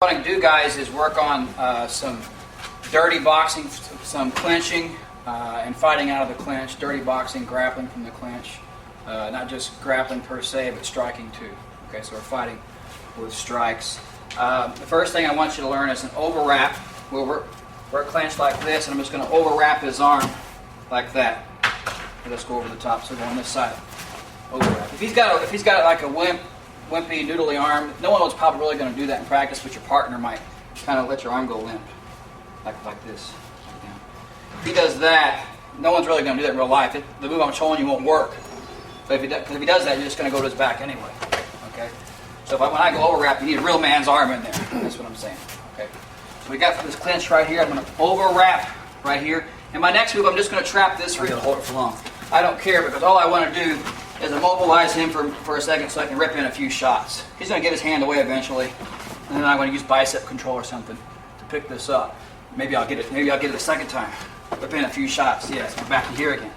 What I do, guys, is work on some dirty boxing, some clinching, and fighting out of the clinch. Dirty boxing, grappling from the clinch. Not just grappling per se, but striking too. Okay, so we're fighting with strikes. The first thing I want you to learn is an overwrap, where we're clinched like this, and I'm just going to overwrap his arm like that. Okay, let's go over the top. So go on this side. Overwrap. If he's got like a wimpy, noodly arm, no one was probably really going to do that in practice, but your partner might kind of let your arm go limp, like this. If he does that, no one's really going to do that in real life. The move I'm showing you won't work. But if he does that, you're just going to go to his back anyway. Okay. So when I go overwrap, you need a real man's arm in there. That's what I'm saying. Okay. So we got this clinch right here. I'm going to overwrap right here. And my next move, I'm just going to trap this wrist. Hold it for long. I don't care, because all I want to do is immobilize him for a second so I can rip in a few shots. He's going to get his hand away eventually, and then I'm going to use bicep control or something to pick this up. Maybe I'll get it. Maybe I'll get it a second time. Rip in a few shots. Yes, we're back to here again.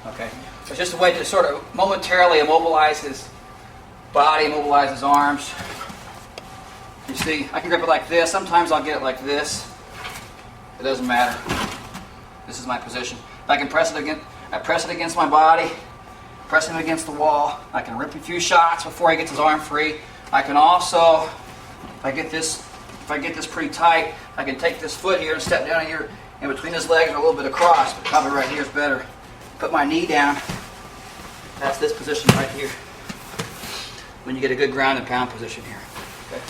Okay. So it's just a way to sort of momentarily immobilize his body, immobilize his arms. You see, I can grip it like this. Sometimes I'll get it like this. It doesn't matter. This is my position. If I can press it again, I press it against my body, press him against the wall. I can rip a few shots before he gets his arm free. I can also, if I get this pretty tight, I can take this foot here and step down here in between his legs or a little bit across, but probably right here is better. Put my knee down. That's this position right here. When you get a good ground and pound position here. Okay.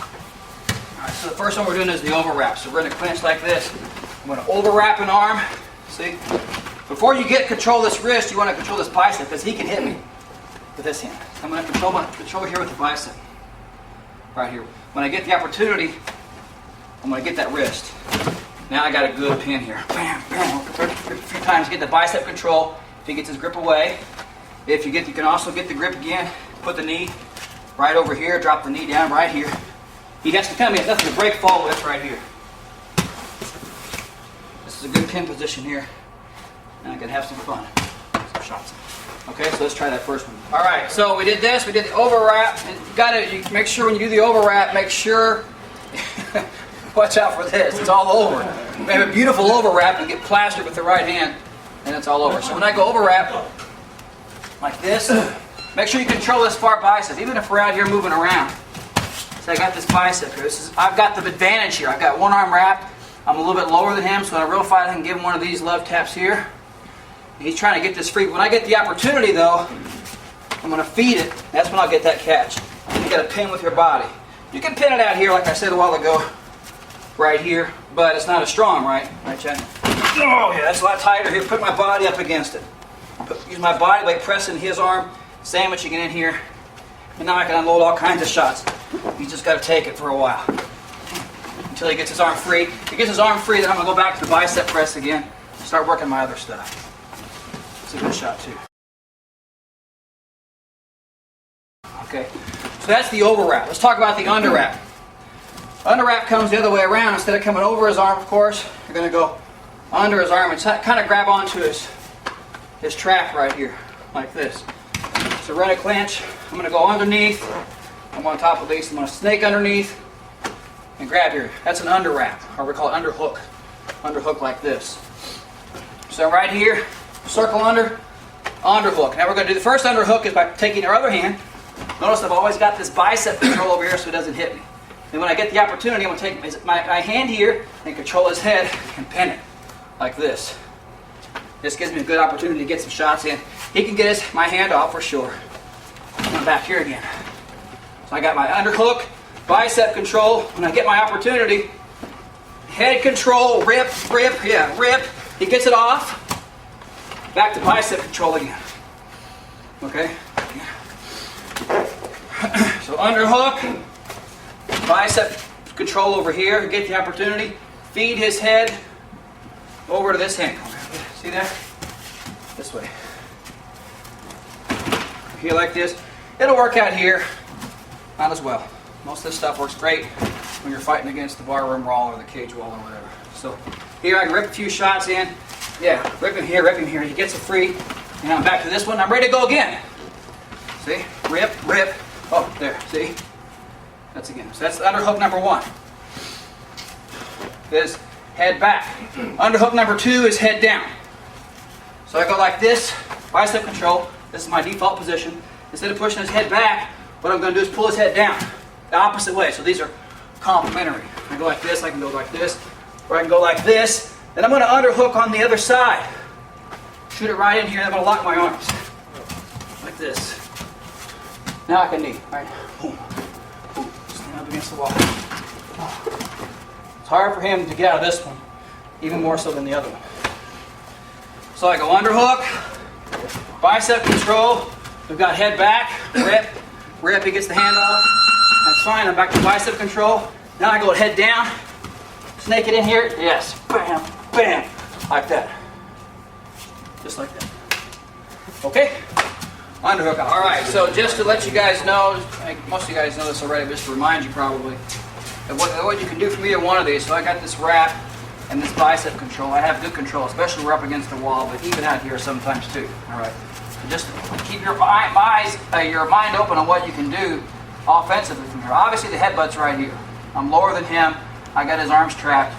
All right, so the first one we're doing is the overwrap. So we're going to clinch like this. I'm going to overwrap an arm. See? Before you get control of this wrist, you want to control this bicep, because he can hit me with this hand. I'm going to control here with the bicep. Right here. When I get the opportunity, I'm going to get that wrist. Now I got a good pin here. Bam, bam. Grip a few times, get the bicep control. If he gets his grip away. You can also get the grip again. Put the knee right over here. Drop the knee down right here. He has to come. He has nothing to break fall with right here. This is a good pin position here. And I can have some fun. Some shots. Okay, so let's try that first one. All right, so we did this. We did the overwrap. And you make sure when you do the overwrap, make sure. Watch out for this. It's all over. We have a beautiful overwrap and get plastered with the right hand, and it's all over. So when I go overwrap like this, make sure you control this far bicep, even if we're out here moving around. So I got this bicep here. I've got the advantage here. I've got one arm wrapped. I'm a little bit lower than him, so in a real fight I can give him one of these love taps here. He's trying to get this free. When I get the opportunity, though, I'm going to feed it. That's when I'll get that catch. You got to pin with your body. You can pin it out here, like I said a while ago, right here, but it's not as strong, right? Right, Chad? Oh, yeah, that's a lot tighter here. Put my body up against it. Use my body weight pressing his arm, sandwiching it in here, and now I can unload all kinds of shots. You just got to take it for a while until he gets his arm free. If he gets his arm free, then I'm going to go back to the bicep press again and start working my other stuff. It's a good shot, too. Okay, so that's the overwrap. Let's talk about the underwrap. Underwrap comes the other way around. Instead of coming over his arm, of course, you're going to go under his arm and kind of grab onto his trap right here, like this. So we're in a clinch. I'm going to go underneath. I'm on top of these. I'm going to snake underneath and grab here. That's an underwrap, or we call it underhook. Underhook like this. So right here, circle under, underhook. Now we're going to do the first underhook is by taking our other hand. Notice I've always got this bicep control over here so it doesn't hit me. And when I get the opportunity, I'm going to take my hand here and control his head and pin it like this. This gives me a good opportunity to get some shots in. He can get my hand off for sure. I'm back here again. So I got my underhook, bicep control. When I get my opportunity, head control, rip, yeah, rip. He gets it off. Back to bicep control again. Okay? So underhook. Bicep control over here, get the opportunity, feed his head over to this hand. See that? This way. Here like this. It'll work out here, not as well. Most of this stuff works great when you're fighting against the barroom wall or the cage wall or whatever. So here I can rip a few shots in. Yeah, rip him here. He gets it free. And I'm back to this one. I'm ready to go again. See? Rip. Oh, there. See? That's again. So that's the underhook number one. is head back. Underhook number 2 is head down. So I go like this, bicep control. This is my default position. Instead of pushing his head back, what I'm going to do is pull his head down the opposite way. So these are complementary. I go like this, I can go like this, or I can go like this. Then I'm going to underhook on the other side. Shoot it right in here, and I'm going to lock my arms. Like this. Now I can knee. Right? Boom. Boom. Stand up against the wall. It's hard for him to get out of this one, even more so than the other one. So I go underhook, bicep control. We've got head back, rip, rip. He gets the hand off. That's fine. I'm back to bicep control. Now I go head down, snake it in here. Yes. Bam, bam. Like that. Just like that. Okay? Underhook. All right, so just to let you guys know, I think most of you guys know this already, but just to remind you probably, of what you can do from either one of these. So I got this wrap and this bicep control. I have good control, especially when we're up against the wall, but even out here sometimes too. All right. So just keep your mind open on what you can do offensively from here. Obviously the headbutt's right here. I'm lower than him. I got his arms trapped.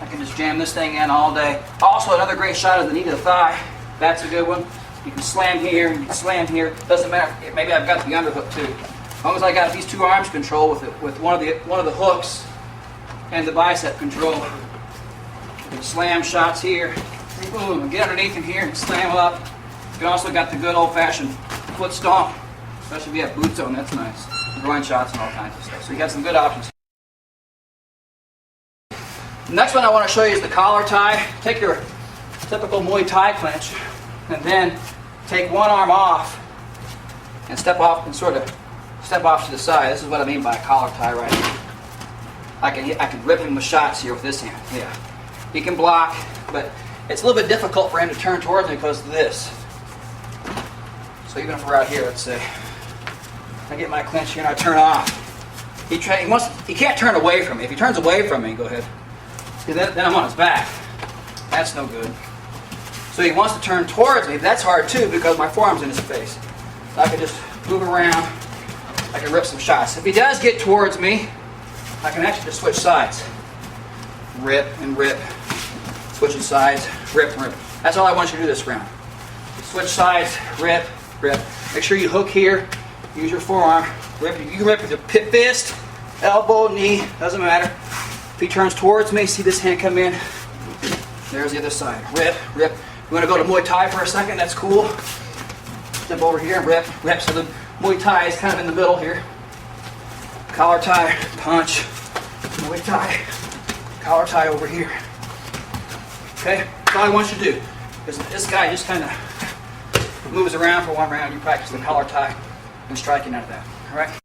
I can just jam this thing in all day. Also, another great shot is the knee to the thigh. That's a good one. You can slam here, you can slam here. Doesn't matter. Maybe I've got the underhook too. As long as I got these two arms control with one of the hooks and the bicep control. You can slam shots here. Boom, get underneath him here and slam up. You can also got the good old-fashioned foot stomp, especially if you have boots on. That's nice. Groin shots and all kinds of stuff. So you got some good options. The next one I want to show you is the collar tie. Take your typical Muay Thai clinch and then take one arm off and step off and sort of step off to the side. This is what I mean by a collar tie right here. I can rip him with shots here with this hand. Yeah. He can block, but it's a little bit difficult for him to turn towards me because of this. So even if we're out here, let's say, I get my clinch here and I turn off. He can't turn away from me. If he turns away from me, go ahead. Then I'm on his back. That's no good. So he wants to turn towards me. That's hard too because my forearm's in his face. So I can just move around. I can rip some shots. If he does get towards me, I can actually just switch sides. Rip and rip. Switching sides, rip and rip. That's all I want you to do this round. Switch sides, rip, rip. Make sure you hook here. Use your forearm. Rip. You can rip with your fist, elbow, knee. Doesn't matter. If he turns towards me, see this hand come in. There's the other side. Rip, rip. You want to go to Muay Thai for a second? That's cool. Step over here and rip, rip. So the Muay Thai is kind of in the middle here. Collar tie, punch. Muay Thai. Collar tie over here. Okay? That's all I want you to do. Because this guy just kind of moves around for one round. You practice the collar tie and striking out of that. All right?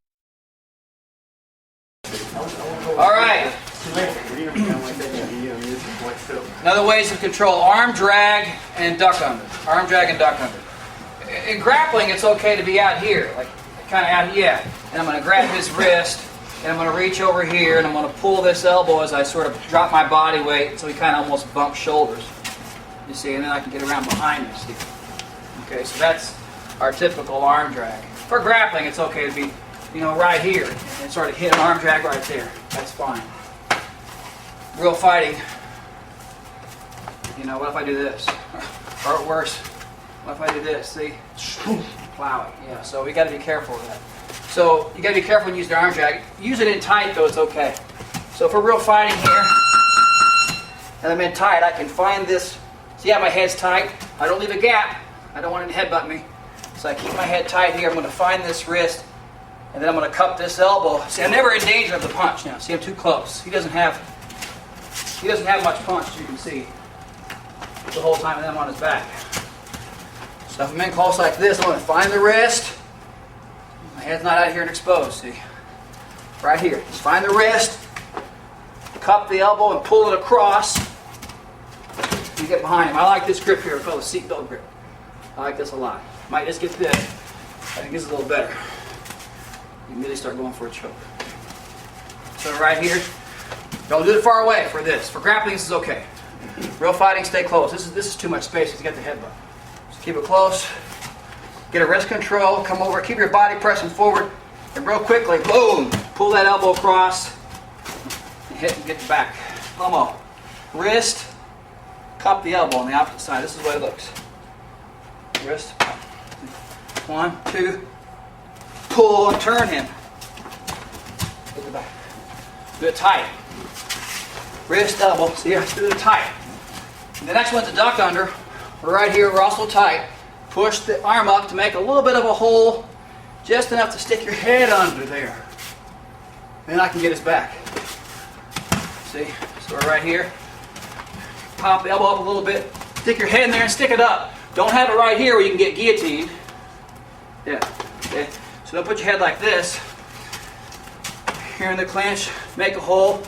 All right. Another ways of control, arm drag and duck under. Arm drag and duck under. In grappling, it's okay to be out here, like kind of out, yeah. And I'm going to grab his wrist, and I'm going to reach over here, and I'm going to pull this elbow as I sort of drop my body weight, so we kind of almost bump shoulders. You see, and then I can get around behind him, see. Okay, so that's our typical arm drag. For grappling, it's okay to be, right here, and sort of hit an arm drag right there. That's fine. Real fighting, what if I do this? Or worse, what if I do this? See? Plow it. Yeah, so we got to be careful of that. So you got to be careful when you use the arm drag. Use it in tight, though, it's okay. So for real fighting here, and I'm in tight, I can find this. See how my head's tight? I don't leave a gap. I don't want it to headbutt me. So I keep my head tight here. I'm going to find this wrist, and then I'm going to cup this elbow. See, I'm never in danger of the punch now. See, I'm too close. He doesn't have much punch, you can see, the whole time, and then I'm on his back. So if I'm in close like this, I'm going to find the wrist. My head's not out here and exposed, see? Right here. Just find the wrist, cup the elbow, and pull it across. You get behind him. I like this grip here. It's called a seatbelt grip. I like this a lot. Might just get this. I think this is a little better. You can really start going for a choke. So right here, don't do it far away for this. For grappling, this is okay. Real fighting, stay close. This is too much space to get the headbutt. So keep it close. Get a wrist control. Come over. Keep your body pressing forward. And real quickly, boom, pull that elbow across and hit and get back. Slow-mo. Wrist, cup the elbow on the opposite side. This is the way it looks. Wrist, 1, 2, pull and turn him. Get the back. Do it tight. Wrist, elbow. See, I do it tight. And the next one's a duck under. We're right here, we're also tight. Push the arm up to make a little bit of a hole, just enough to stick your head under there. Then I can get his back. See, so we're right here. Pop the elbow up a little bit, stick your head in there and stick it up. Don't have it right here where you can get guillotined. Yeah, okay. So don't put your head like this. Here in the clinch, make a hole.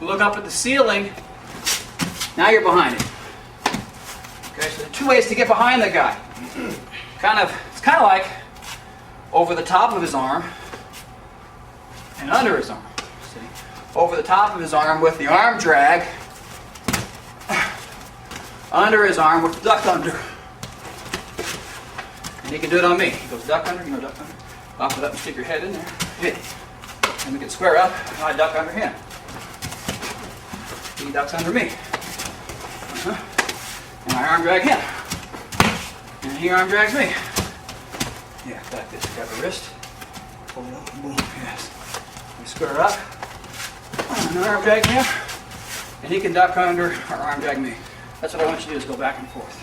Look up at the ceiling. Now you're behind him. Okay, so there are 2 ways to get behind the guy. It's kind of like over the top of his arm and under his arm. See? Over the top of his arm with the arm drag. Under his arm with the duck under. And he can do it on me. He goes duck under, you know duck under. Pop it up and stick your head in there. Hit. And we can square up and I duck under him. He ducks under me. And I arm drag him. And he arm drags me. Yeah, like this. Grab the wrist. Pull it up. Boom. Yes. We square up. And I arm drag him. And he can duck under or arm drag me. That's what I want you to do is go back and forth.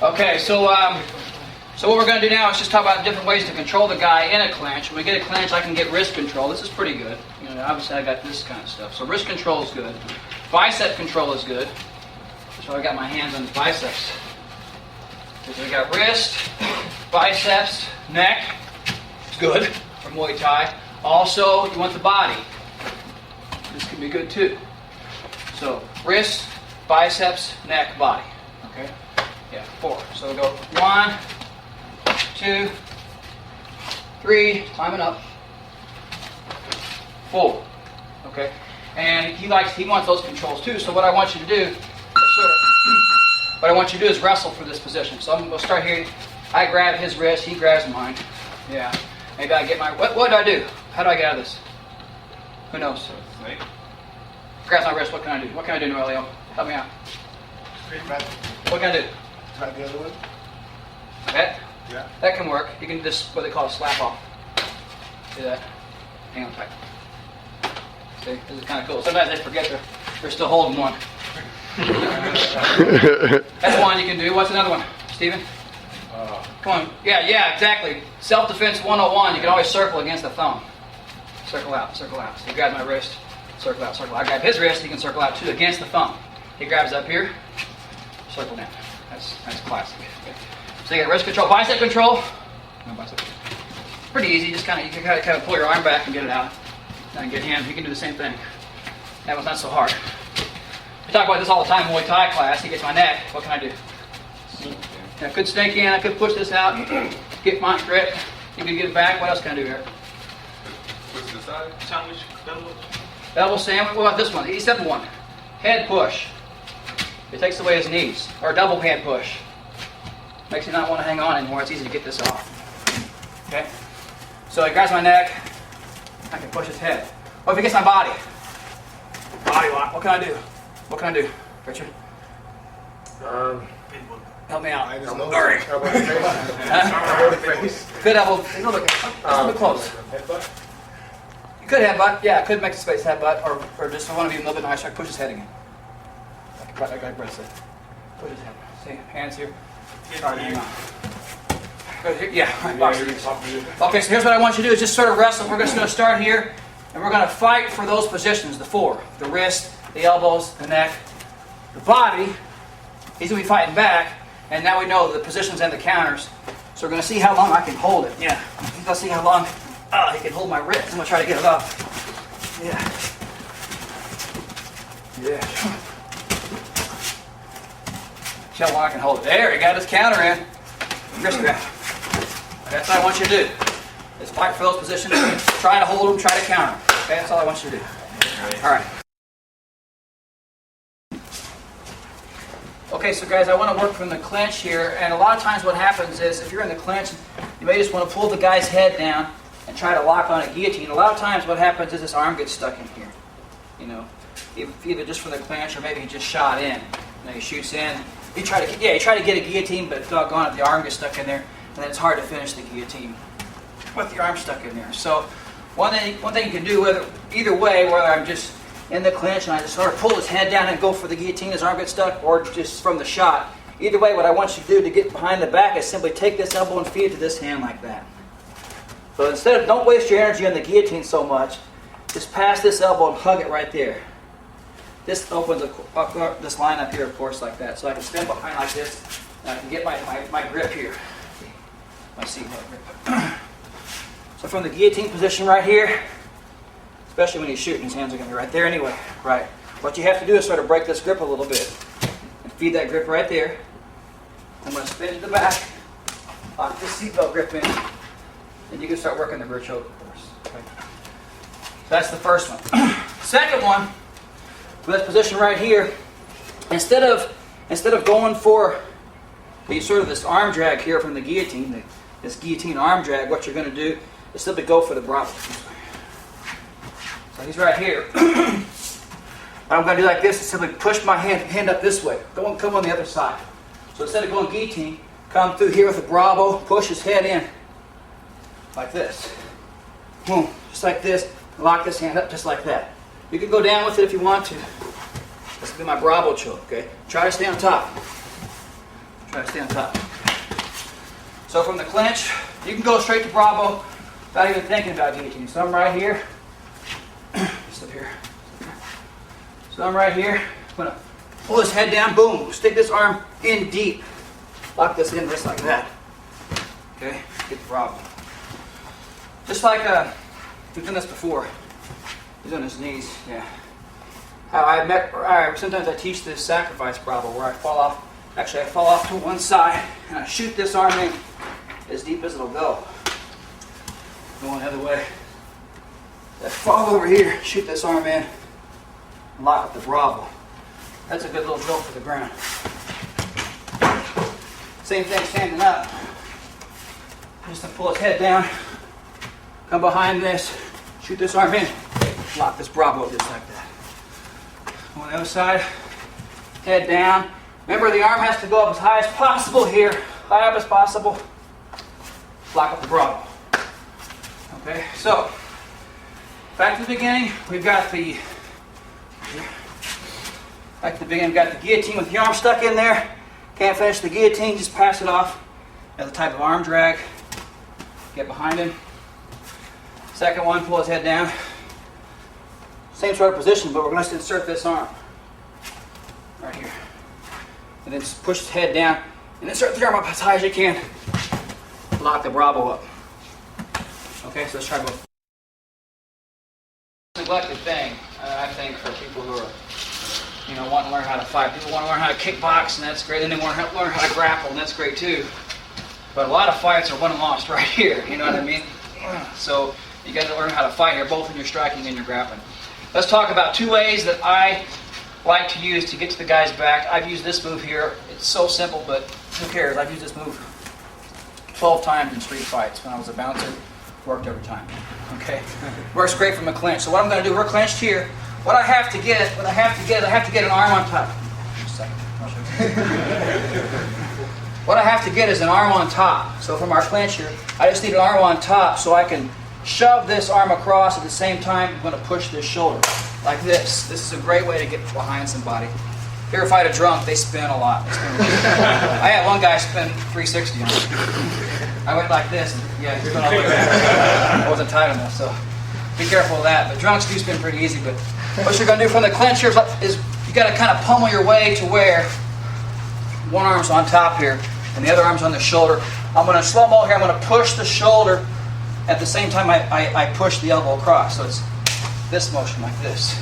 Okay, so what we're going to do now is just talk about different ways to control the guy in a clinch. When we get a clinch, I can get wrist control. This is pretty good. You know, obviously I got this kind of stuff. So wrist control is good. Bicep control is good. So I got my hands on his biceps. So we got wrist, biceps, neck. It's good for Muay Thai. Also, you want the body. This can be good too. So wrist, biceps, neck, body. Okay? Yeah, 4. So we'll go 1, 2, 3, climbing up. 4. Okay? And he wants those controls too. So what I want you to do, what I want you to do is wrestle for this position. So I'm going to start here. I grab his wrist, he grabs mine. Yeah. Maybe I get my, what do I do? How do I get out of this? Who knows? Grabs my wrist, what can I do? What can I do, Noelio? Help me out. What can I do? Try the other one. That? Yeah. That can work. You can just, what they call a slap off. See that? Hang on tight. See, this is kind of cool. Sometimes they forget they're still holding one. That's one you can do. What's another one, Steven? Come on. Yeah, exactly. Self-defense 101. You can always circle against the thumb. Circle out, circle out. So he grabs my wrist, circle out, circle out. I grab his wrist, he can circle out too against the thumb. He grabs up here, circle down. That's classic. Okay. So you got wrist control, bicep control. No bicep. Pretty easy. Just kind of pull your arm back and get it out. And get him. You can do the same thing. That was not so hard. We talk about this all the time in Muay Thai class. He gets my neck. What can I do? I could snake in. I could push this out. Get my grip. You can get it back. What else can I do here? Push to the side. Sandwich. Double. Double sandwich. What about this one? The E7 one. Head push. It takes away his knees. Or double head push. Makes you not want to hang on anymore. It's easy to get this off. Okay? So he grabs my neck. I can push his head. What if he gets my body? Body lock. What can I do? What can I do, Richard? Help me out. Elbow face. Good elbow. A little bit close. Headbutt. You could headbutt. Yeah, could make the space headbutt. Or just, I want to be a little bit nicer, I push his head again. Like Brett said. Push his head. See, hands here. Hang on. Yeah, box. Okay, so here's what I want you to do is just sort of wrestle. We're just going to start here, and we're going to fight for those positions, the 4. The wrist, the elbows, the neck, the body. He's going to be fighting back, and now we know the positions and the counters. So we're going to see how long I can hold it. Yeah, he's going to see how long he can hold my wrist. I'm going to try to get it up. Yeah. See how long I can hold it. There, he got his counter in. Wrist grab. That's what I want you to do. Is fight for those positions. Try to hold them, try to counter them. Okay, that's all I want you to do. All right. Okay, so guys, I want to work from the clinch here, and a lot of times what happens is if you're in the clinch, you may just want to pull the guy's head down and try to lock on a guillotine. A lot of times what happens is this arm gets stuck in here. You know, either just for the clinch or maybe he just shot in. And he shoots in. You try to get a guillotine, but doggone it, the arm gets stuck in there, and then it's hard to finish the guillotine with the arm stuck in there. So one thing you can do either way, whether I'm just in the clinch and I just sort of pull his head down and go for the guillotine, his arm gets stuck, or just from the shot. Either way, what I want you to do to get behind the back is simply take this elbow and feed it to this hand like that. So instead of, don't waste your energy on the guillotine so much, just pass this elbow and hug it right there. This opens this line up here, of course, like that. So I can stand behind like this, and I can get my grip here. My seatbelt grip. So from the guillotine position right here, especially when he's shooting, his hands are going to be right there anyway. Right. What you have to do is sort of break this grip a little bit. And feed that grip right there. I'm going to spin to the back, lock this seatbelt grip in, and you can start working the rear choke, of course. Okay. So that's the first one. Second one, for this position right here, instead of going for this arm drag here from the guillotine, this guillotine arm drag, what you're going to do is simply go for the Brabo. So he's right here. What I'm going to do like this is simply push my hand up this way. Come on the other side. So instead of going guillotine, come through here with a Brabo, push his head in like this. Boom, just like this. Lock this hand up just like that. You can go down with it if you want to. This will be my Brabo choke, okay? Try to stay on top. Try to stay on top. So from the clinch, you can go straight to Brabo without even thinking about guillotine. So I'm right here. Just up here. So I'm right here. I'm going to pull his head down, boom. Stick this arm in deep. Lock this in just like that. Okay? Get the Brabo. Just like, we've done this before. He's on his knees, yeah. Sometimes I teach this sacrifice Brabo where I fall off. Actually, I fall off to one side and I shoot this arm in as deep as it'll go. Going the other way. I fall over here, shoot this arm in, and lock up the Brabo. That's a good little drill for the ground. Same thing standing up. Just to pull his head down, come behind this, shoot this arm in, lock this Brabo just like that. On the other side, head down. Remember, the arm has to go up as high as possible here, high up as possible. Lock up the Brabo. Okay, so back to the beginning. We've got the guillotine with the arm stuck in there. Can't finish the guillotine, just pass it off as a type of arm drag. Get behind him. Second one, pull his head down. Same sort of position, but we're going to insert this arm right here. And then just push his head down and insert the arm up as high as you can. Lock the Brabo up. Okay, so let's try both. Neglected thing, I think, for people who are, want to learn how to fight. People want to learn how to kickbox, and that's great. And they want to learn how to grapple, and that's great too. But a lot of fights are won and lost right here. You know what I mean? So you got to learn how to fight here, both in your striking and your grappling. Let's talk about two ways that I like to use to get to the guy's back. I've used this move here. It's so simple, but who cares? I've used this move 12 times in street fights when I was a bouncer. Worked every time. Okay? Works great from a clinch. So what I'm going to do, we're clinched here. What I have to get an arm on top. Just a second. I'll show you. What I have to get is an arm on top. So from our clinch here, I just need an arm on top so I can shove this arm across at the same time. I'm going to push this shoulder like this. This is a great way to get behind somebody. If you ever fight a drunk, they spin a lot. I had one guy spin 360 on me. I went like this, and yeah, you're going all the way back. I wasn't tight enough, so be careful of that. But drunks do spin pretty easy. But what you're going to do from the clinch here is you got to kind of pummel your way to where one arm's on top here, and the other arm's on the shoulder. I'm going to slow-mo here. I'm going to push the shoulder at the same time I push the elbow across. So it's this motion like this.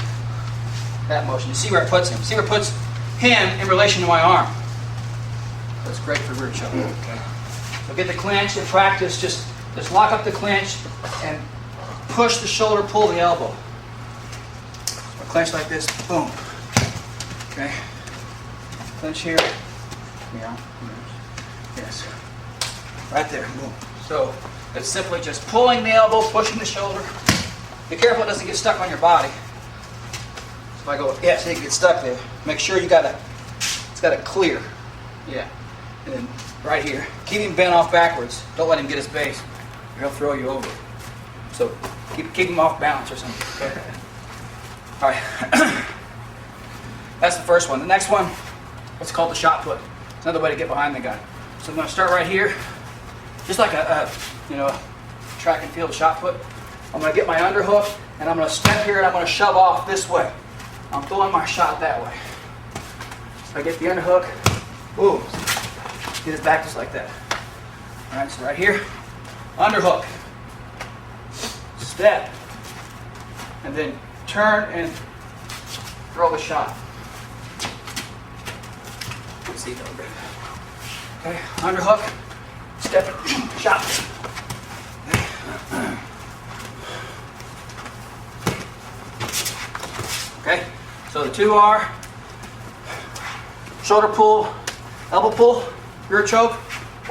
That motion. You see where it puts him. See where it puts him in relation to my arm. That's great for rear choke. Okay. So get the clinch and practice. Just lock up the clinch and push the shoulder, pull the elbow. So clinch like this. Boom. Okay. Clinch here. Yeah. Yes. Right there. Boom. So it's simply just pulling the elbow, pushing the shoulder. Be careful it doesn't get stuck on your body. If I go, yeah, see, it gets stuck there. Make sure it's gotta clear. Yeah. And then right here, keep him bent off backwards. Don't let him get his base, or he'll throw you over. So keep him off balance or something. Okay. All right. That's the first one. The next one, what's called the shotput. It's another way to get behind the guy. So I'm going to start right here, just like a track and field shotput. I'm going to get my underhook, and I'm going to step here, and I'm going to shove off this way. I'm throwing my shot that way. So I get the underhook, boom, get his back just like that. All right, so right here, underhook, step, and then turn and throw the shot. Let's see that bit. Okay, underhook, step, shot. Okay, so the two are shoulder pull, elbow pull, rear choke,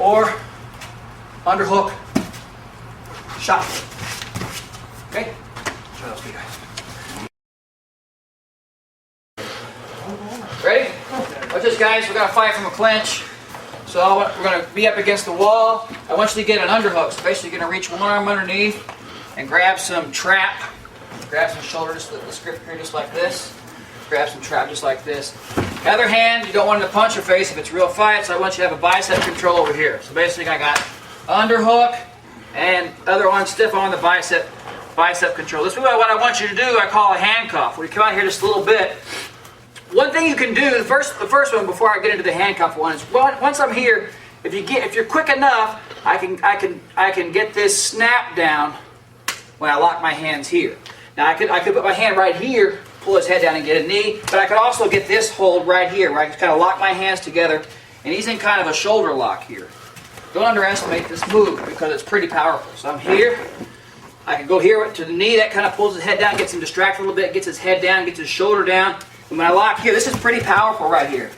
or underhook, shot. Okay, try those for you guys. Ready? Watch this, guys. We're going to fight from a clinch. So we're going to be up against the wall. I want you to get an underhook. So basically you're going to reach one arm underneath and grab some trap. Grab some shoulder, just the grip here just like this. Grab some trap just like this. The other hand, you don't want him to punch your face if it's real fight, so I want you to have a bicep control over here. So basically I got underhook and other one stiff on the bicep control. This is what I want you to do, I call a handcuff. We come out here just a little bit. One thing you can do, the first one before I get into the handcuff one is once I'm here, if you're quick enough, I can get this snap down when I lock my hands here. Now I could put my hand right here, pull his head down and get a knee, but I could also get this hold right here where I can kind of lock my hands together, and he's in kind of a shoulder lock here. Don't underestimate this move because it's pretty powerful. So I'm here, I can go here to the knee, that kind of pulls his head down, gets him distracted a little bit, gets his head down, gets his shoulder down. And when I lock here, this is pretty powerful right here.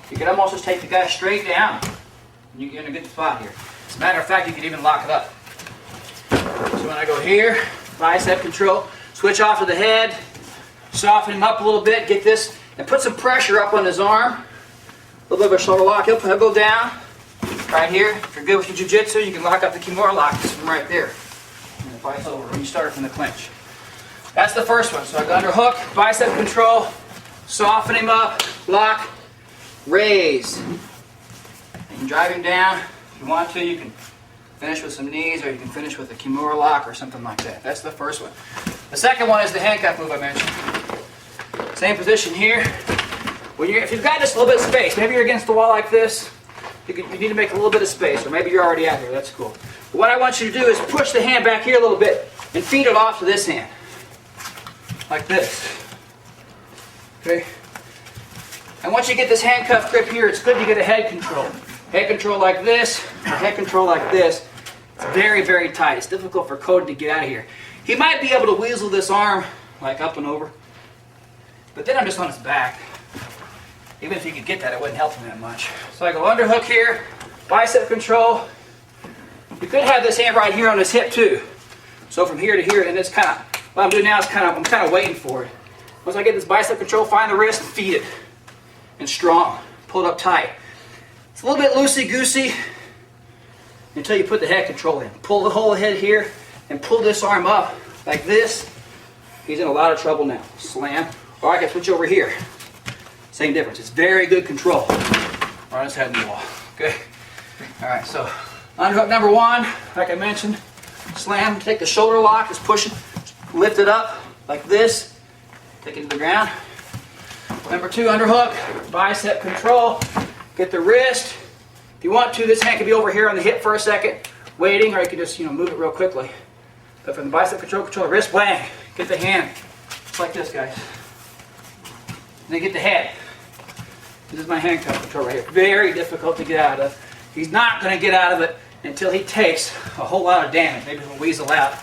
You can almost just take the guy straight down, and you get in a good spot here. As a matter of fact, you can even lock it up. So when I go here, bicep control, switch off to the head, soften him up a little bit, get this, and put some pressure up on his arm. A little bit of a shoulder lock, he'll go down. Right here, if you're good with your jiu-jitsu, you can lock up the Kimura lock from right there. And the vice over when you start from the clinch. That's the first one. So I got underhook, bicep control, soften him up, lock, raise. You can drive him down. If you want to, you can finish with some knees, or you can finish with a Kimura lock or something like that. That's the first one. The second one is the handcuff move I mentioned. Same position here. If you've got just a little bit of space, maybe you're against the wall like this, you need to make a little bit of space, or maybe you're already out here, that's cool. But what I want you to do is push the hand back here a little bit and feed it off to this hand. Like this. Okay? And once you get this handcuff grip here, it's good to get a head control. Head control like this, or head control like this. It's very, very tight. It's difficult for Cody to get out of here. He might be able to weasel this arm, like up and over, but then I'm just on his back. Even if he could get that, it wouldn't help him that much. So I go underhook here, bicep control. You could have this hand right here on his hip too. So from here to here, and it's kind of, what I'm doing now is I'm kind of waiting for it. Once I get this bicep control, find the wrist, feed it. And strong. Pull it up tight. It's a little bit loosey-goosey until you put the head control in. Pull the whole head here and pull this arm up like this. He's in a lot of trouble now. Slam. Or I can switch over here. Same difference. It's very good control. Right on his head in the wall. Okay? Alright, so underhook number one, like I mentioned, slam, take the shoulder lock, just push it, lift it up like this, take it to the ground. Number two, underhook, bicep control, get the wrist. If you want to, this hand can be over here on the hip for a second, waiting, or you can just move it real quickly. But from the bicep control, wrist, bang, get the hand, just like this, guys. And then get the head. This is my handcuff control right here. Very difficult to get out of. He's not going to get out of it until he takes a whole lot of damage. Maybe he'll weasel out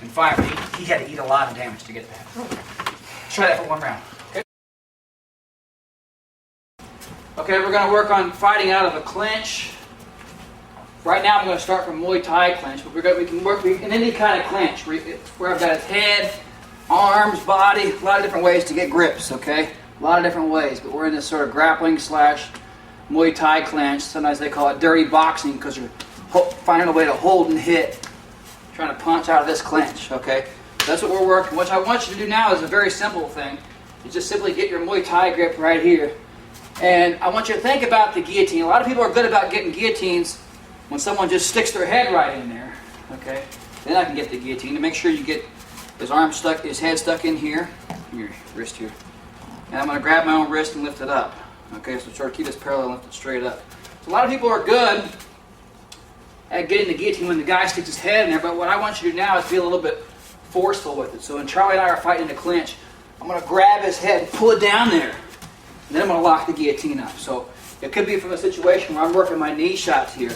and fire. He had to eat a lot of damage to get that. Let's try that for one round. Okay? Okay, we're going to work on fighting out of a clinch. Right now I'm going to start from Muay Thai clinch, but we can work in any kind of clinch where I've got his head arms, body, a lot of different ways to get grips, okay? A lot of different ways, but we're in this sort of grappling slash Muay Thai clinch. Sometimes they call it dirty boxing because you're finding a way to hold and hit, trying to punch out of this clinch, okay? That's what we're working. What I want you to do now is a very simple thing. You just simply get your Muay Thai grip right here. And I want you to think about the guillotine. A lot of people are good about getting guillotines when someone just sticks their head right in there, okay? Then I can get the guillotine to make sure you get his arm stuck, his head stuck in here, your wrist here. And I'm going to grab my own wrist and lift it up. Okay, so sort of keep this parallel and lift it straight up. So a lot of people are good at getting the guillotine when the guy sticks his head in there, but what I want you to do now is be a little bit forceful with it. So when Charlie and I are fighting in a clinch, I'm going to grab his head and pull it down there. And then I'm going to lock the guillotine up. So it could be from a situation where I'm working my knee shots here.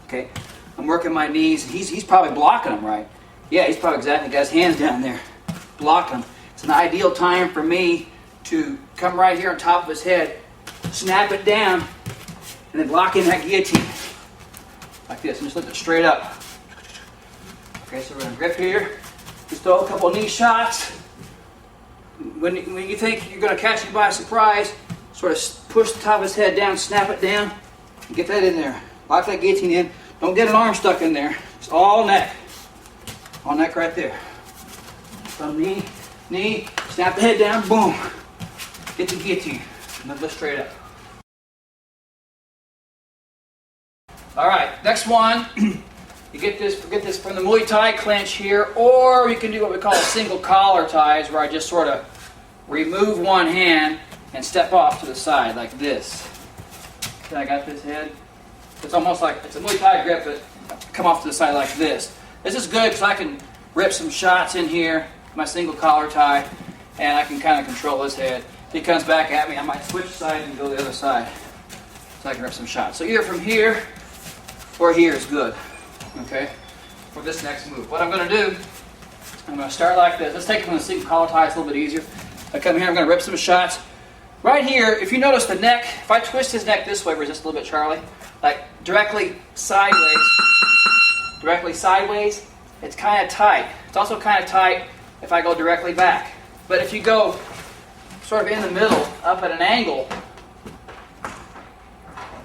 Okay, I'm working my knees. He's probably blocking them, right? Yeah, he's probably exactly got his hands down there, blocking them. It's an ideal time for me to come right here on top of his head, snap it down, and then lock in that guillotine. Like this, and just lift it straight up. Okay, so we're going to grip here. Just throw a couple knee shots. When you think you're going to catch him by surprise, sort of push the top of his head down, snap it down, and get that in there. Lock that guillotine in. Don't get an arm stuck in there. It's all neck. All neck right there. From knee, snap the head down, boom. Get the guillotine, and then lift straight up. All right, next one. You get this from the Muay Thai clinch here, or you can do what we call a single collar ties, where I just sort of remove one hand and step off to the side like this. Okay, I got this head. It's almost like it's a Muay Thai grip, but come off to the side like this. This is good because I can rip some shots in here, my single collar tie, and I can kind of control this head. If he comes back at me, I might switch sides and go the other side, so I can rip some shots. So either from here or here is good, okay, for this next move. What I'm going to do, I'm going to start like this. Let's take it from the single collar tie, it's a little bit easier. I come here, I'm going to rip some shots. Right here, if you notice the neck, if I twist his neck this way, resist a little bit, Charlie, like directly sideways, it's kind of tight. It's also kind of tight if I go directly back. But if you go sort of in the middle, up at an angle,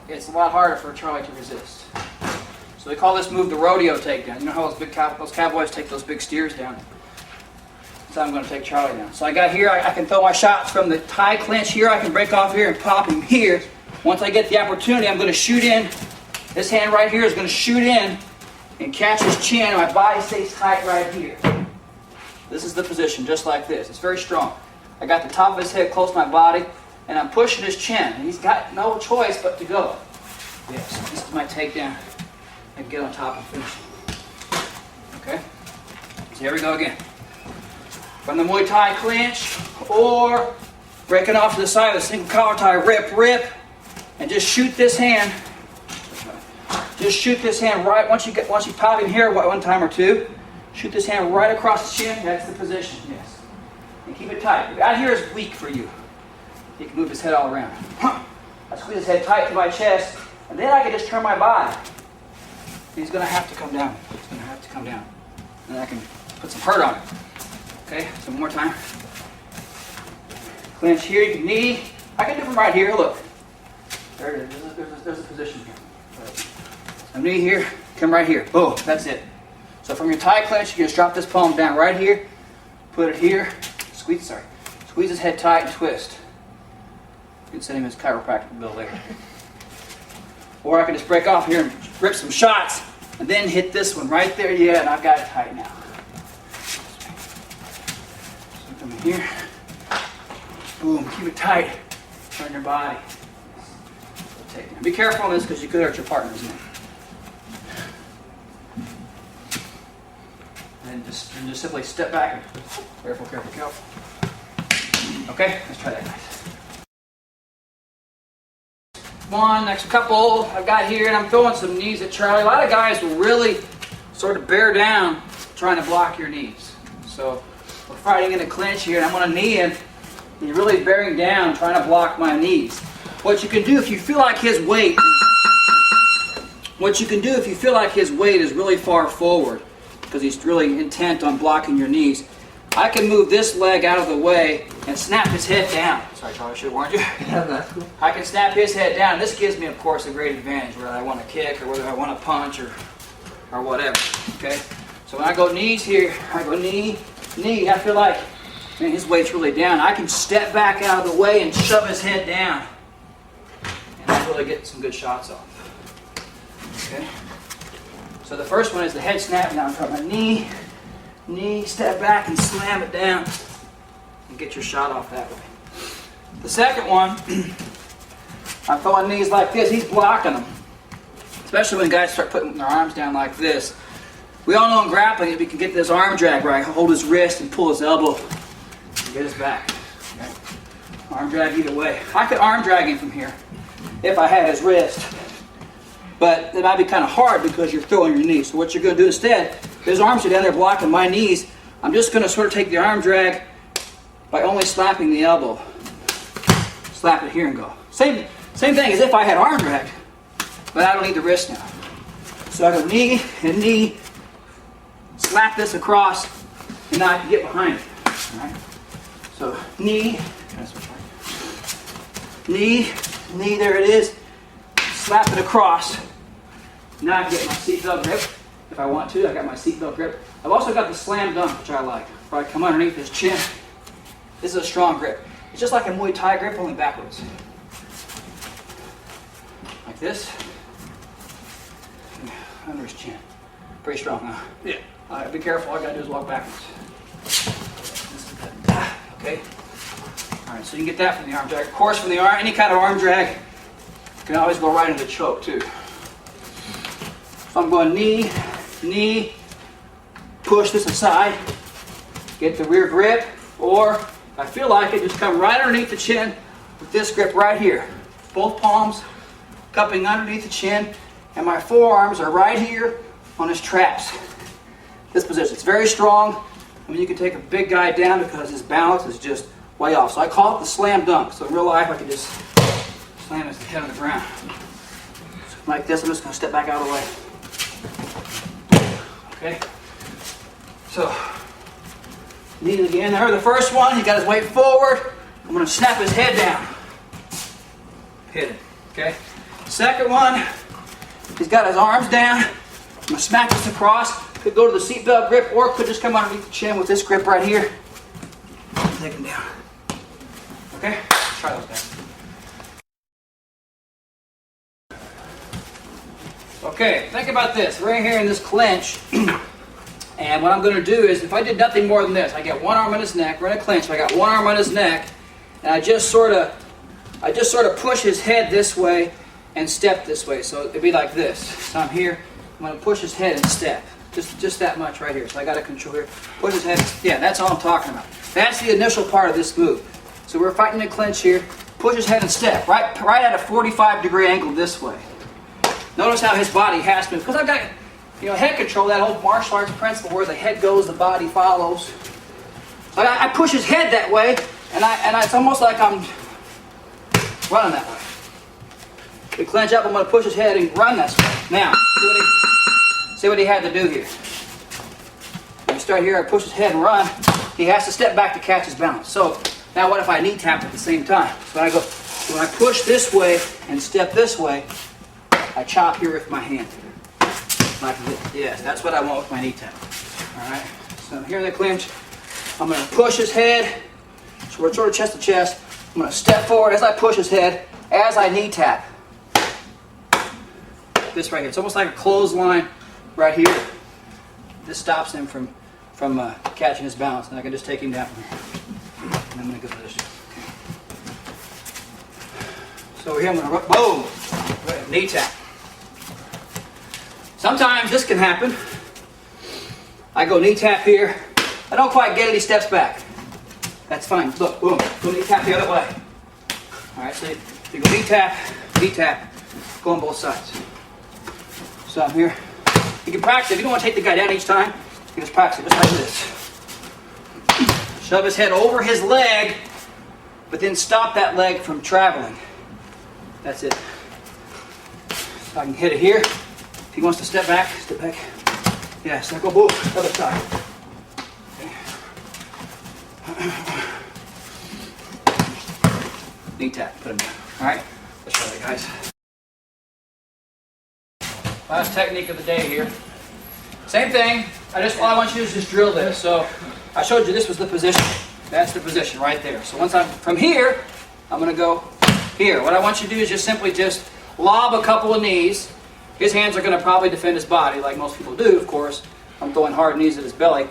it's a lot harder for Charlie to resist. So we call this move the Rodeo takedown. You know how those cowboys take those big steers down? That's how I'm going to take Charlie down. So I got here, I can throw my shots from the Thai clinch here, I can break off here and pop him here. Once I get the opportunity, I'm going to shoot in. This hand right here is going to shoot in and catch his chin, and my body stays tight right here. This is the position, just like this. It's very strong. I got the top of his head close to my body, and I'm pushing his chin. And he's got no choice but to go. Yes, this is my takedown. I can get on top and finish. Okay? So here we go again. From the Muay Thai clinch, or breaking off to the side with a single collar tie, rip, and just shoot this hand. Just shoot this hand right, once you pop him here one time or two, shoot this hand right across the chin. That's the position, yes. And keep it tight. Out here is weak for you. He can move his head all around. I squeeze his head tight to my chest, and then I can just turn my body. He's going to have to come down. He's going to have to come down. And then I can put some hurt on him. Okay, so one more time. Clinch here, you can knee. I can do from right here, look. There it is, there's a position here. I'm knee here, come right here. Boom, that's it. So from your Thai clinch, you just drop this palm down right here, put it here, squeeze his head tight and twist. You can send him his chiropractic bill later. Or I can just break off here and rip some shots, and then hit this one right there, yeah, and I've got it tight now. So come in here, boom, keep it tight, turn your body. Be careful on this because you could hurt your partner's neck. And just simply step back and careful. Okay, let's try that, guys. One, next couple I've got here, and I'm throwing some knees at Charlie. A lot of guys will really sort of bear down trying to block your knees. So we're fighting in a clinch here, and I'm going to knee him, and you're really bearing down trying to block my knees. What you can do if you feel like his weight is really far forward, because he's really intent on blocking your knees, I can move this leg out of the way and snap his head down. Sorry, Charlie, I should have warned you. Yeah, that's cool. I can snap his head down. This gives me, of course, a great advantage, whether I want to kick or whether I want to punch or whatever, okay? So when I go knees here, I go knee, knee. I feel like, man, his weight's really down. I can step back out of the way and shove his head down. And I really get some good shots off, okay? So the first one is the head snap. Now I'm from my knee, knee, step back and slam it down and get your shot off that way. The second one, I'm throwing knees like this. He's blocking them. Especially when guys start putting their arms down like this. We all know in grappling if we can get this arm drag where I hold his wrist and pull his elbow and get his back. Okay? Arm drag either way. I could arm drag him from here if I had his wrist. But it might be kind of hard because you're throwing your knees. So what you're going to do instead, his arms are down there blocking my knees. I'm just going to sort of take the arm drag by only slapping the elbow. Slap it here and go. Same thing as if I had arm drag, but I don't need the wrist now. So I go knee and knee, slap this across, and now I can get behind it. All right? So knee, knee, knee, there it is. Slap it across. Now I can get my seatbelt grip if I want to. I got my seatbelt grip. I've also got the slam dunk, which I like, where I come underneath his chin. This is a strong grip. It's just like a Muay Thai grip, only backwards. Like this. Under his chin. Pretty strong, huh? Yeah. All right, be careful. All I gotta do is walk backwards. Okay. All right, so you can get that from the arm drag. Of course, from the arm, any kind of arm drag, you can always go right into the choke too. So I'm going knee, knee, push this aside, get the rear grip, or if I feel like it, just come right underneath the chin with this grip right here. Both palms cupping underneath the chin, and my forearms are right here on his traps. This position, it's very strong. I mean, you can take a big guy down because his balance is just way off. So I call it the slam dunk. So in real life, I can just slam his head on the ground. So like this, I'm just going to step back out of the way. Okay? So, knee again. There, the first one, he got his weight forward. I'm going to snap his head down. Hit it. Okay? Second one, he's got his arms down. I'm going to smack this across. Could go to the seatbelt grip or could just come underneath the chin with this grip right here. Take him down. Okay? Try those guys. Okay, think about this. Right here in this clinch. And what I'm going to do is, if I did nothing more than this, I get one arm on his neck, we're in a clinch, I got one arm on his neck, and I just sort of push his head this way and step this way. So it'd be like this. So I'm here, I'm going to push his head and step. Just that much right here. So I got to control here. Push his head. Yeah, that's all I'm talking about. That's the initial part of this move. So we're fighting a clinch here. Push his head and step. Right at a 45-degree angle this way. Notice how his body has to move. Because I've got, head control, that whole martial arts principle where the head goes, the body follows. So I push his head that way, and it's almost like I'm running that way. We clench up, I'm going to push his head and run this way. Now, see what he had to do here. When you start here, I push his head and run. He has to step back to catch his balance. So now what if I knee tap at the same time? So when I push this way and step this way, I chop here with my hand. Like this. Yes, that's what I want with my knee tap. All right. So here in the clinch, I'm going to push his head. So we're sort of chest to chest. I'm going to step forward as I push his head, as I knee tap. This right here. It's almost like a clothesline right here. This stops him from catching his balance, and I can just take him down from here. And I'm going to go position. Okay. So here I'm going to boom, knee tap. Sometimes this can happen. I go knee tap here. I don't quite get it. He steps back. That's fine. Look, boom. Go knee tap the other way. All right. So you go knee tap, go on both sides. So I'm here. You can practice. If you don't want to take the guy down each time, you can just practice it just like this. Shove his head over his leg, but then stop that leg from traveling. That's it. So I can hit it here. If he wants to step back, step back. Yeah, so I go boom, other side. Okay. Kneetap, put him down. All right, let's try that, guys. Last technique of the day here. Same thing. All I want you to do is just drill this. So I showed you this was the position. That's the position right there. So once I'm from here, I'm going to go here. What I want you to do is just simply lob a couple of knees. His hands are going to probably defend his body, like most people do, of course. I'm throwing hard knees at his belly.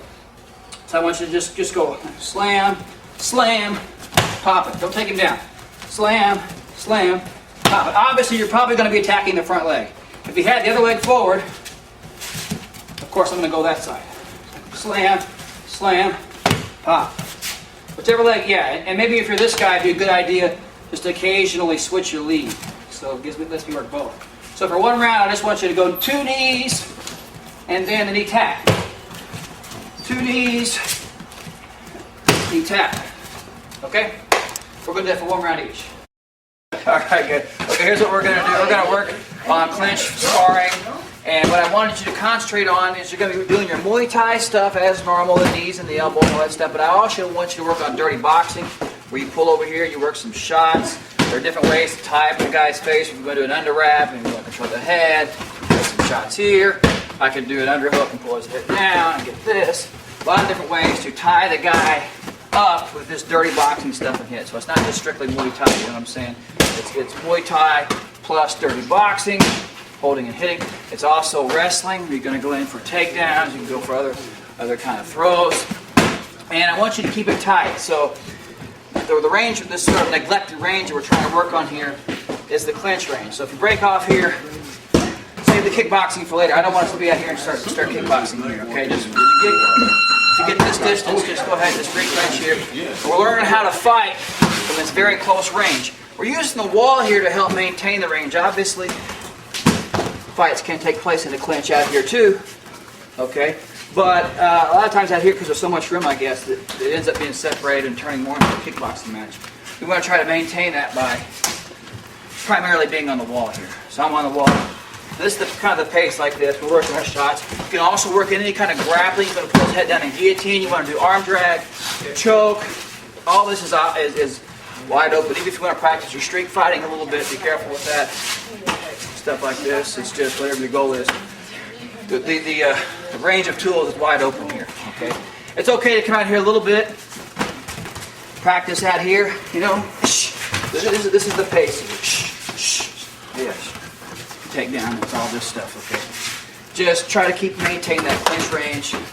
So I want you to just go slam, slam, pop it. Don't take him down. Slam, slam, pop it. Obviously, you're probably going to be attacking the front leg. If you had the other leg forward, of course, I'm going to go that side. Slam, slam, pop. Whichever leg, yeah. And maybe if you're this guy, it'd be a good idea just to occasionally switch your lead. So it lets me work both. So for one round, I just want you to go 2 knees and then a knee tap. 2 knees, knee tap. Okay? We're going to do that for 1 round each. All right, good. Okay, here's what we're going to do. We're going to work on clinch sparring. And what I wanted you to concentrate on is you're going to be doing your Muay Thai stuff as normal, the knees and the elbow and all that stuff. But I also want you to work on dirty boxing, where you pull over here, you work some shots. There are different ways to tie up the guy's face. We're going to do an underwrap and we're going to control the head. Get some shots here. I can do an underhook and pull his head down and get this. A lot of different ways to tie the guy up with this dirty boxing stuff and hit. So it's not just strictly Muay Thai, you know what I'm saying? It's Muay Thai plus dirty boxing, holding and hitting. It's also wrestling. You're going to go in for takedowns. You can go for other kind of throws. And I want you to keep it tight. So the range, this sort of neglected range that we're trying to work on here is the clinch range. So if you break off here, save the kickboxing for later. I don't want us to be out here and start kickboxing here, okay? Just to get this distance, just go ahead and just free clinch here. We're learning how to fight from this very close range. We're using the wall here to help maintain the range. Obviously, fights can take place in the clinch out here too, okay? But a lot of times out here, because there's so much room, I guess, that it ends up being separated and turning more into a kickboxing match. We want to try to maintain that by primarily being on the wall here. So I'm on the wall. This is kind of the pace like this. We're working our shots. You can also work in any kind of grappling. You're going to pull his head down in guillotine. You want to do arm drag, choke. All this is wide open. Even if you want to practice your street fighting a little bit, be careful with that. Stuff like this. It's just whatever your goal is. The range of tools is wide open here. Okay. It's okay to come out here a little bit. Practice out here. You know. This is the pace. Yes. Take down. It's all this stuff. Okay. Just try to maintain that clinch range. And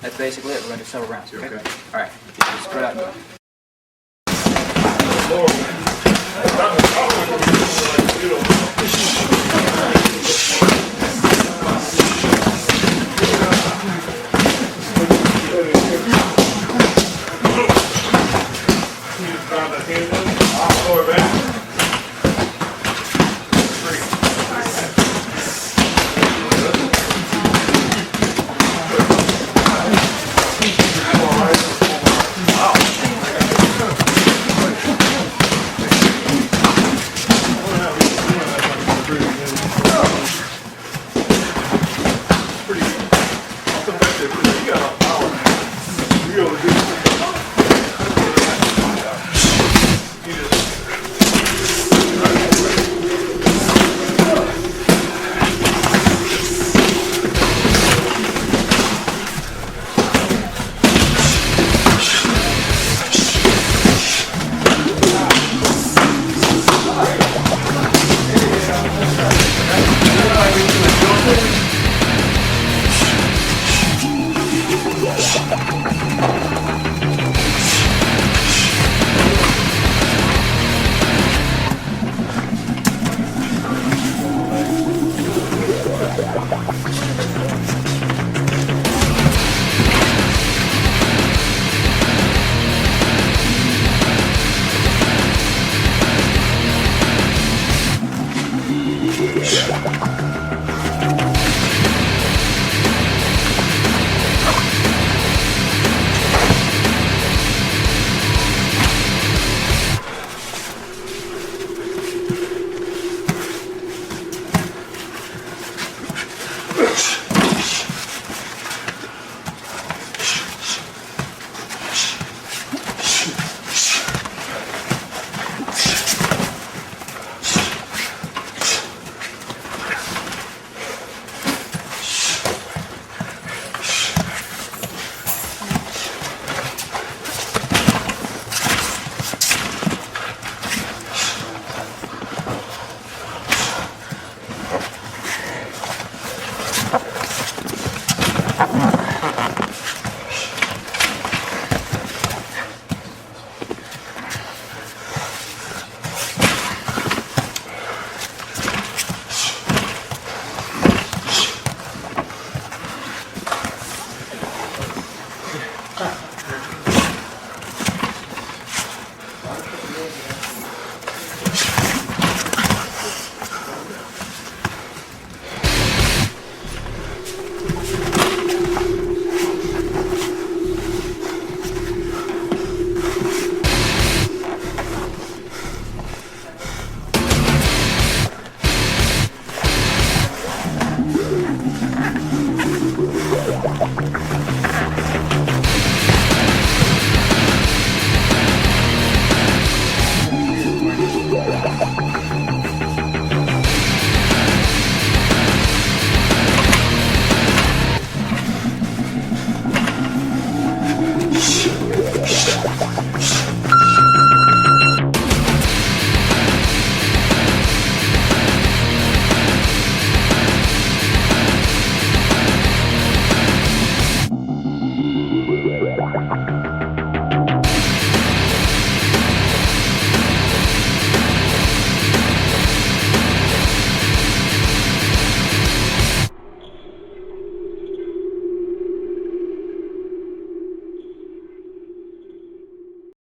that's basically it. We're going to do several rounds. Okay. All right. Spread out and go. 13.